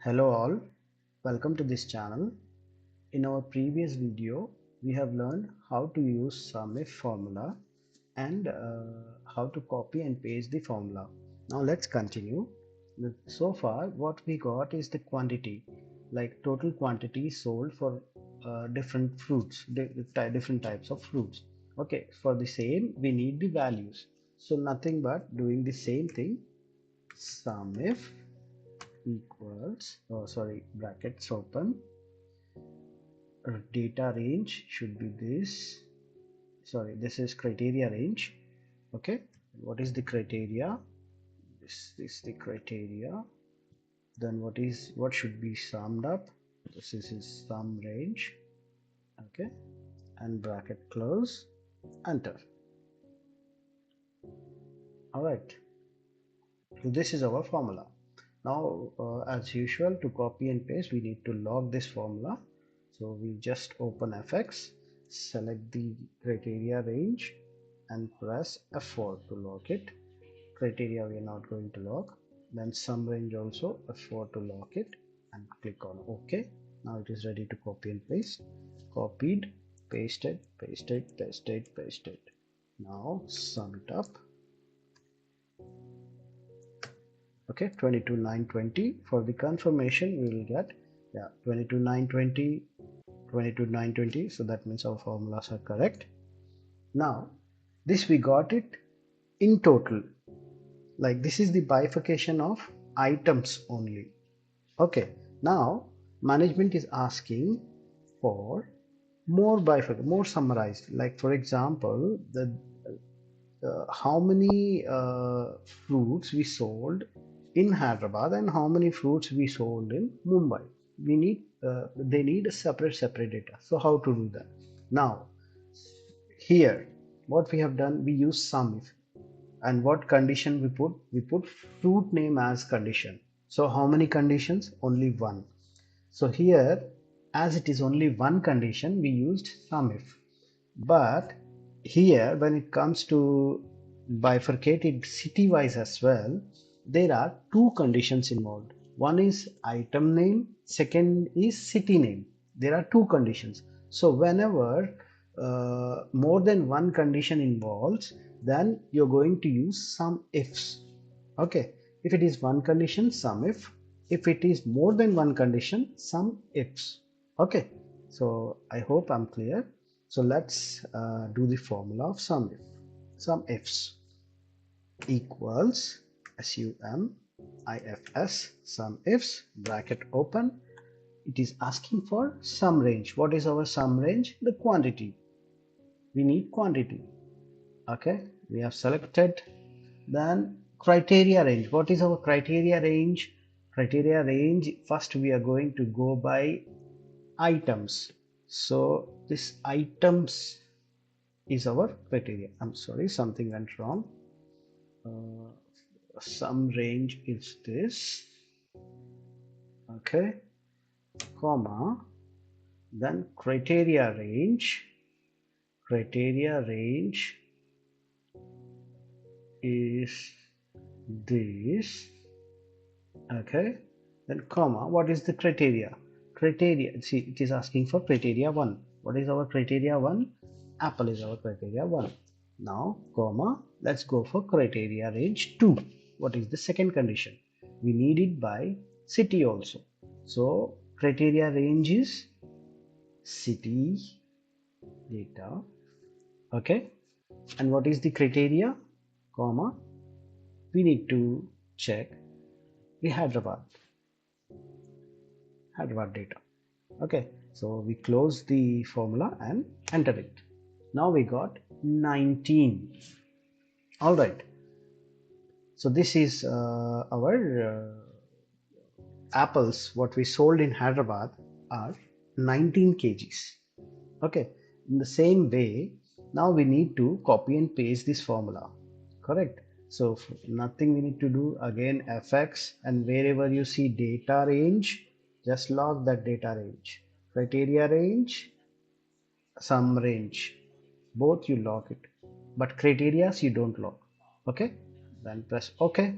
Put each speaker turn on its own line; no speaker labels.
Hello all, welcome to this channel. In our previous video, we have learned how to use SUMIFS formula and how to copy and paste the formula. Now let's continue. So far, what we got is the quantity, like total quantity sold for different fruits, different types of fruits. Okay, for the same, we need the values. So nothing but doing the same thing, SUMIFS equals brackets open, data range should be this is criteria range. Okay, what is the criteria? This is the criteria. Then what should be summed up? This is his sum range. Okay, and bracket close, enter. All right, so this is our formula. Now as usual, to copy and paste we need to log this formula. So we just open fx, select the criteria range and press F4 to log it. Criteria we are not going to log. Then sum range also F4 to log it and click on OK. Now it is ready to copy and paste. Copied, pasted, pasted, pasted, pasted. Now sum it up. Okay, 22,920. For the confirmation we will get 22,920, 22,920. So that means our formulas are correct. Now this we got it in total, like this is the bifurcation of items only. Okay, now management is asking for more bifurcated, more summarized, like for example the how many fruits we sold in Hyderabad and how many fruits we sold in Mumbai. We need they need a separate data. So how to do that? Now here what we have done, we use SUMIFS, and what condition we put fruit name as condition. So how many conditions? Only one. So here, as it is only one condition, we used SUMIFS. But here when it comes to bifurcated city wise as well, there are two conditions involved. One is item name, second is city name. There are two conditions. So whenever more than one condition involves, then you're going to use SUMIFS. Okay, if it is one condition, SUMIFS. If it is more than one condition, SUMIFS. Okay, so I hope I'm clear. So let's do the formula of SUMIFS. SUMIFS equals SUMIFS, SUMIFS, bracket open. It is asking for sum range. What is our sum range? The quantity. We need quantity. Okay, we have selected. Then criteria range. What is our criteria range? Criteria range, first we are going to go by items. So this items is our criteria. I'm sorry, something went wrong. Sum range is this. Okay, comma, then criteria range is this. Okay, then comma, what is the criteria? See, it is asking for criteria 1. What is our criteria 1? Apple is our criteria 1. Now comma, let's go for criteria range 2. What is the second condition? We need it by city also. So criteria range is city data. Okay, and what is the criteria? Comma, we need to check the Hyderabad data. Okay, so we close the formula and enter it. Now we got 19. All right, so this is our apples what we sold in Hyderabad are 19 kgs. Okay, in the same way, now we need to copy and paste this formula. Correct. So nothing we need to do. Again fx, and wherever you see data range, just log that data range. Criteria range, sum range, both you log it, but criterias you don't log. Okay, then press OK.